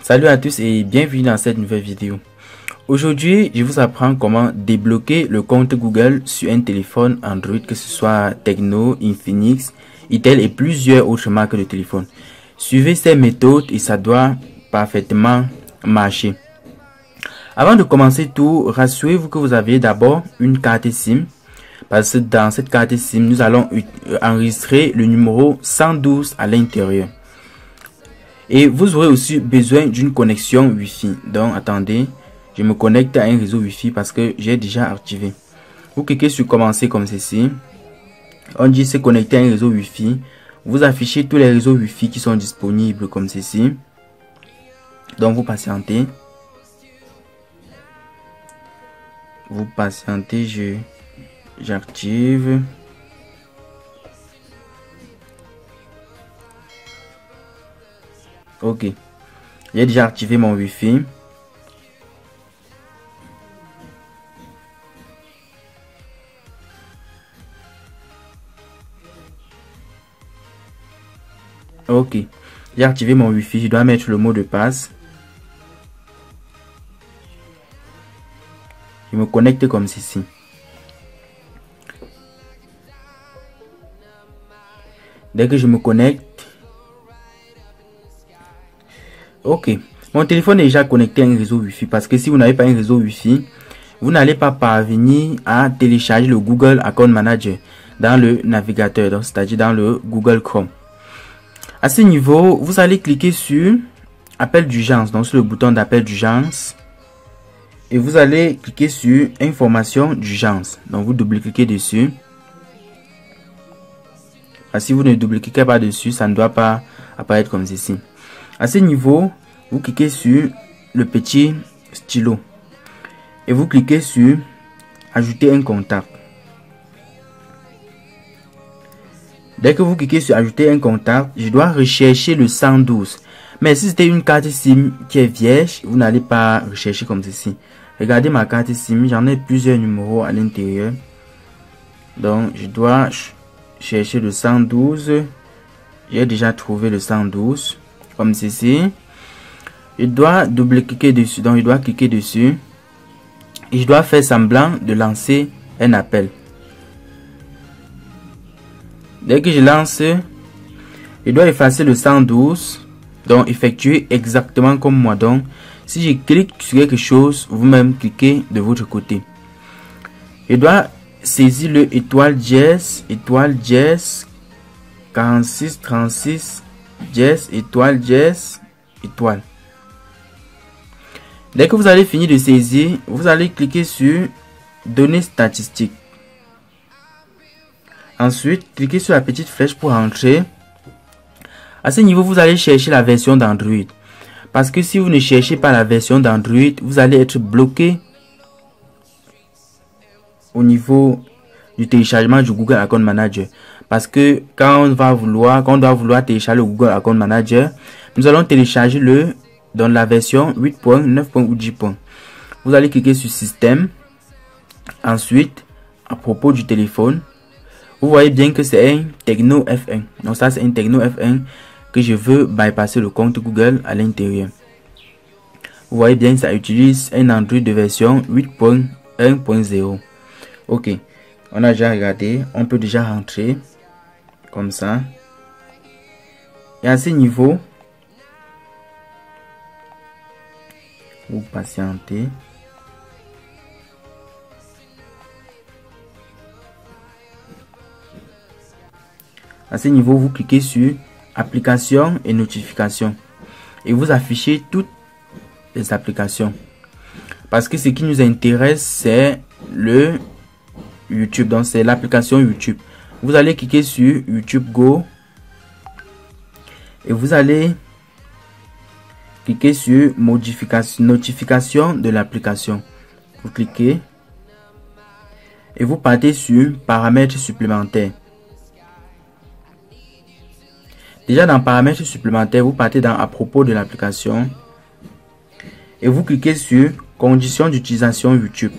Salut à tous et bienvenue dans cette nouvelle vidéo. Aujourd'hui, je vous apprends comment débloquer le compte Google sur un téléphone Android, que ce soit Tecno, Infinix, Itel et plusieurs autres marques de téléphone. Suivez ces méthodes et ça doit parfaitement marcher. Avant de commencer tout, rassurez-vous que vous avez d'abord une carte SIM. Parce que dans cette carte SIM, nous allons enregistrer le numéro 112 à l'intérieur. Et vous aurez aussi besoin d'une connexion Wi-Fi. Donc, attendez, je me connecte à un réseau Wi-Fi parce que j'ai déjà activé. Vous cliquez sur commencer comme ceci. On dit se connecter à un réseau Wi-Fi. Vous affichez tous les réseaux Wi-Fi qui sont disponibles comme ceci. Donc, vous patientez. Vous patientez, j'active. Ok, j'ai déjà activé mon Wi-Fi. Ok, j'ai activé mon Wi-Fi. Je dois mettre le mot de passe. Je me connecte comme ceci. Dès que je me connecte, ok, mon téléphone est déjà connecté à un réseau Wi-Fi parce que si vous n'avez pas un réseau Wi-Fi, vous n'allez pas parvenir à télécharger le Google Account Manager dans le navigateur, c'est-à-dire dans le Google Chrome. À ce niveau, vous allez cliquer sur appel d'urgence, donc sur le bouton d'appel d'urgence, et vous allez cliquer sur information d'urgence. Donc vous double-cliquez dessus. Si vous ne double-cliquez pas dessus, ça ne doit pas apparaître comme ceci. À ce niveau, vous cliquez sur le petit stylo et vous cliquez sur ajouter un contact. Dès que vous cliquez sur ajouter un contact, je dois rechercher le 112. Mais si c'était une carte SIM qui est vierge, vous n'allez pas rechercher comme ceci. Regardez ma carte SIM, j'en ai plusieurs numéros à l'intérieur. Donc je dois chercher le 112. J'ai déjà trouvé le 112. Comme ceci. Je dois double-cliquer dessus. Donc je dois cliquer dessus. Et je dois faire semblant de lancer un appel. Dès que je lance, je dois effacer le 112. Donc effectuer exactement comme moi. Donc si je clique sur quelque chose, vous-même cliquez de votre côté. Je dois saisir le étoile dièse 46 36 dièse étoile. Dès que vous allez finir de saisir, vous allez cliquer sur données statistiques. Ensuite, cliquez sur la petite flèche pour entrer. À ce niveau, vous allez chercher la version d'Android. Parce que si vous ne cherchez pas la version d'Android, vous allez être bloqué au niveau du téléchargement du Google Account Manager. Parce que quand on doit vouloir télécharger le Google Account Manager, nous allons télécharger dans la version 8.9 ou 10. Vous allez cliquer sur système. Ensuite, à propos du téléphone, vous voyez bien que c'est un Tecno F1. Donc ça, c'est un Tecno F1 que je veux bypasser le compte Google à l'intérieur. Vous voyez bien, ça utilise un Android de version 8.1.0. Ok, on a déjà regardé, on peut déjà rentrer comme ça. Et à ce niveau, vous patientez. À ce niveau, vous cliquez sur applications et notifications et vous affichez toutes les applications. Parce que ce qui nous intéresse, c'est le YouTube. Donc, c'est l'application YouTube. Vous allez cliquer sur YouTube Go et vous allez cliquer sur notification de l'application. Vous cliquez et vous partez sur paramètres supplémentaires. Déjà dans paramètres supplémentaires, vous partez dans à propos de l'application et vous cliquez sur conditions d'utilisation YouTube.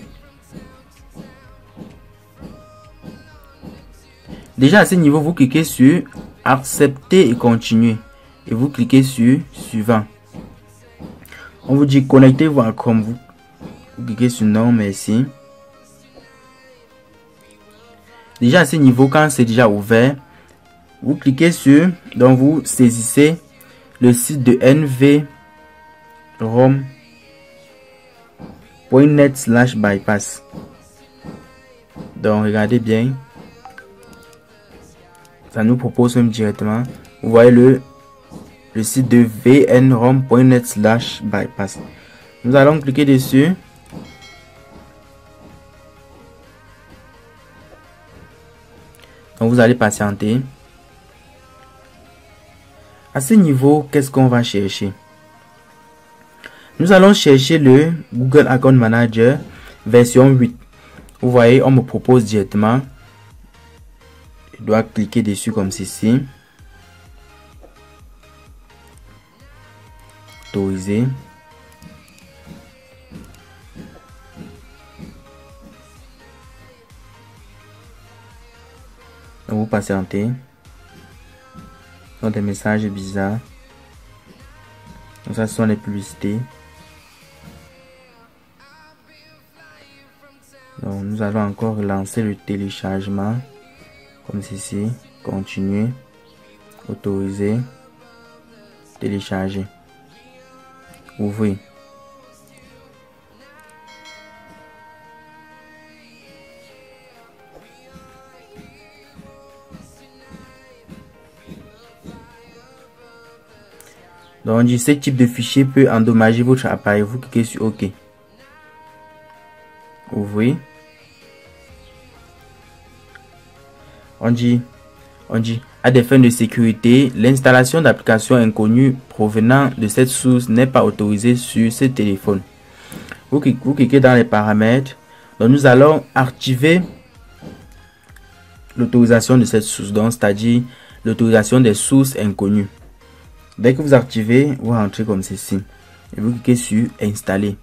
Déjà à ce niveau, vous cliquez sur accepter et continuer et vous cliquez sur suivant. On vous dit connectez-vous à Chrome. Vous cliquez sur non, merci. Déjà à ce niveau, quand c'est déjà ouvert, vous cliquez sur, donc vous saisissez le site de nvrom.net/bypass. Donc regardez bien, ça nous propose même directement. Vous voyez le site de vnrom.net/bypass. Nous allons cliquer dessus. Donc vous allez patienter. À ce niveau, qu'est-ce qu'on va chercher? Nous allons chercher le Google Account Manager version 8. Vous voyez, on me propose directement. Je dois cliquer dessus comme ceci. Autoriser. Donc vous patientez. Ce sont des messages bizarres. Donc ça, ce sont les publicités. Donc nous allons encore relancer le téléchargement comme ceci. Continuer. Autoriser. Télécharger. Ouvrir. Donc on dit ce type de fichier peut endommager votre appareil. Vous cliquez sur OK. Ouvrez. On dit à des fins de sécurité, l'installation d'applications inconnues provenant de cette source n'est pas autorisée sur ce téléphone. Vous cliquez dans les paramètres. Donc nous allons activer l'autorisation de cette source, donc c'est-à-dire l'autorisation des sources inconnues. Dès que vous activez, vous rentrez comme ceci et vous cliquez sur installer.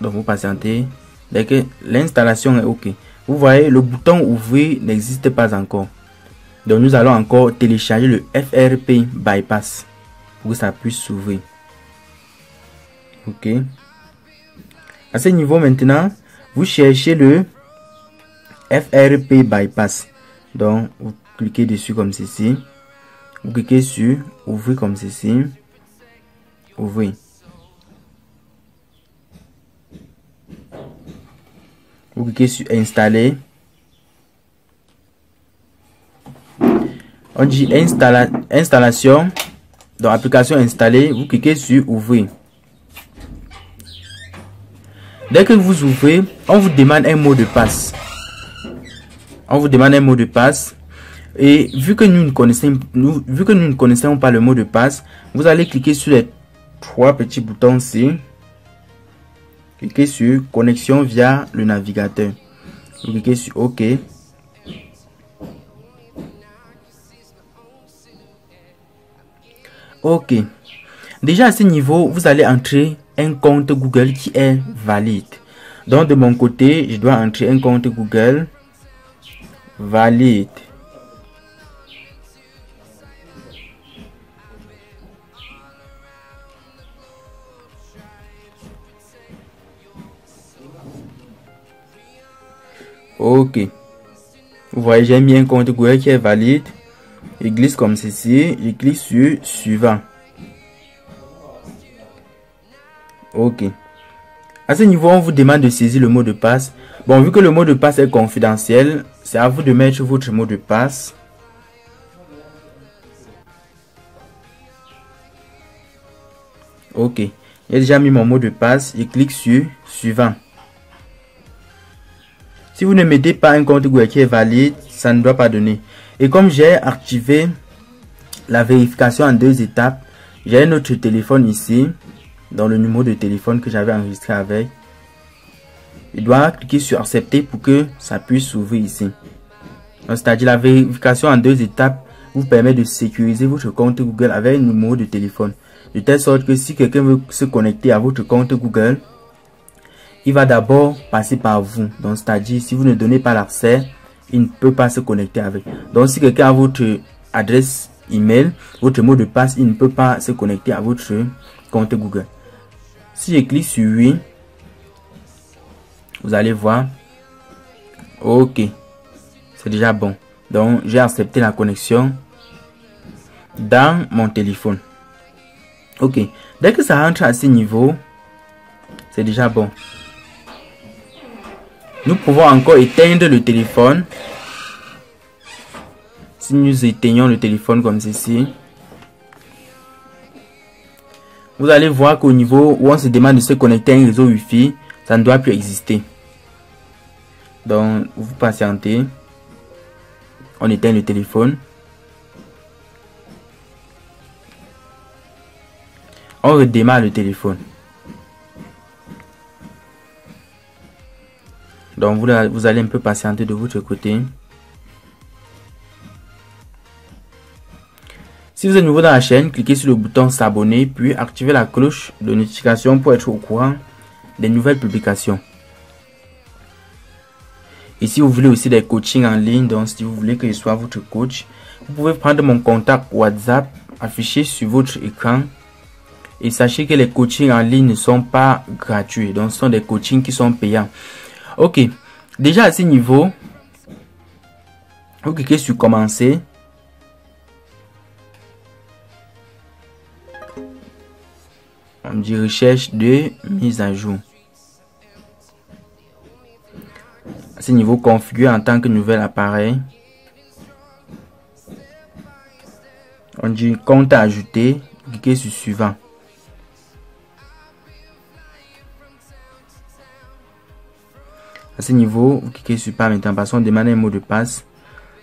Donc vous patientez. Dès que l'installation est OK, vous voyez le bouton ouvrir n'existe pas encore. Donc nous allons encore télécharger le FRP Bypass pour que ça puisse s'ouvrir. OK. À ce niveau maintenant, vous cherchez le FRP Bypass. Donc vous cliquez dessus comme ceci. Vous cliquez sur ouvrir comme ceci. Ouvrir. Vous cliquez sur installer. On dit installation. Donc application installée. Vous cliquez sur ouvrir. Dès que vous ouvrez, on vous demande un mot de passe. On vous demande un mot de passe. Et vu que nous ne connaissons pas le mot de passe, vous allez cliquer sur les trois petits boutons ici. Cliquez sur connexion via le navigateur. Vous cliquez sur OK. OK. Déjà à ce niveau, vous allez entrer un compte Google qui est valide. Donc de mon côté, je dois entrer un compte Google valide. OK. Vous voyez, j'ai mis un compte Google qui est valide. Je glisse comme ceci. Je clique sur suivant. OK. À ce niveau, on vous demande de saisir le mot de passe. Bon, vu que le mot de passe est confidentiel, c'est à vous de mettre votre mot de passe. OK. J'ai déjà mis mon mot de passe. Je clique sur suivant. Si vous ne mettez pas un compte Google qui est valide, ça ne doit pas donner. Et comme j'ai activé la vérification en 2 étapes, j'ai un autre téléphone ici, dans le numéro de téléphone que j'avais enregistré avec. Je dois cliquer sur accepter pour que ça puisse s'ouvrir ici. C'est-à-dire la vérification en 2 étapes vous permet de sécuriser votre compte Google avec un numéro de téléphone. De telle sorte que si quelqu'un veut se connecter à votre compte Google, il va d'abord passer par vous. Donc, c'est-à-dire, si vous ne donnez pas l'accès, il ne peut pas se connecter avec. Donc, si quelqu'un a votre adresse email, votre mot de passe, il ne peut pas se connecter à votre compte Google. Si je clique sur oui, vous allez voir, ok, c'est déjà bon. Donc j'ai accepté la connexion dans mon téléphone. Ok, dès que ça rentre à ce niveau, c'est déjà bon. Nous pouvons encore éteindre le téléphone. Si nous éteignons le téléphone comme ceci, vous allez voir qu'au niveau où on se demande de se connecter à un réseau Wi-Fi, ça ne doit plus exister. Donc, vous patientez. On éteint le téléphone. On redémarre le téléphone. Donc, vous allez un peu patienter de votre côté. Si vous êtes nouveau dans la chaîne, cliquez sur le bouton s'abonner, puis activez la cloche de notification pour être au courant des nouvelles publications. Et si vous voulez aussi des coachings en ligne, donc si vous voulez que je sois votre coach, vous pouvez prendre mon contact WhatsApp affiché sur votre écran. Et sachez que les coachings en ligne ne sont pas gratuits, donc ce sont des coachings qui sont payants. Ok, déjà à ce niveau, vous cliquez sur commencer. On dit recherche de mise à jour. À ce niveau, configure en tant que nouvel appareil. On dit compte à ajouter. Cliquez sur suivant. À ce niveau, vous cliquez sur pas maintenant parce qu'on demande un mot de passe.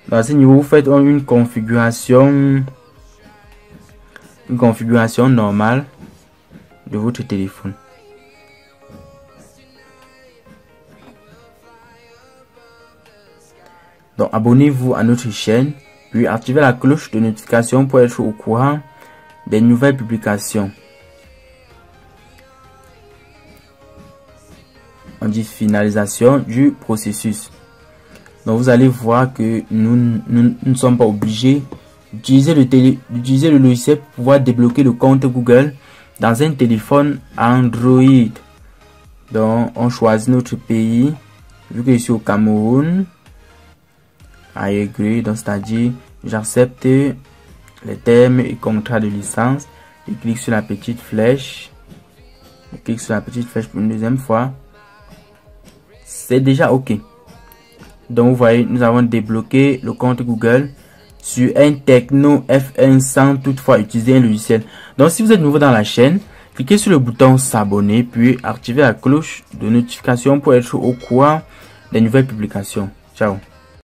Donc à ce niveau, vous faites une configuration normale de votre téléphone. Donc abonnez-vous à notre chaîne, puis activez la cloche de notification pour être au courant des nouvelles publications. On dit finalisation du processus. Donc vous allez voir que nous ne sommes pas obligés d'utiliser le logiciel pour pouvoir débloquer le compte Google dans un téléphone Android. Donc on choisit notre pays, vu que je suis au Cameroun. I agree, donc c'est-à-dire j'accepte les termes et contrats de licence. Je clique sur la petite flèche. Je clique sur la petite flèche pour une deuxième fois. C'est déjà ok. Donc vous voyez, nous avons débloqué le compte Google sur un Tecno F1 sans toutefois utiliser un logiciel. Donc si vous êtes nouveau dans la chaîne, cliquez sur le bouton s'abonner, puis activez la cloche de notification pour être au courant des nouvelles publications. Ciao.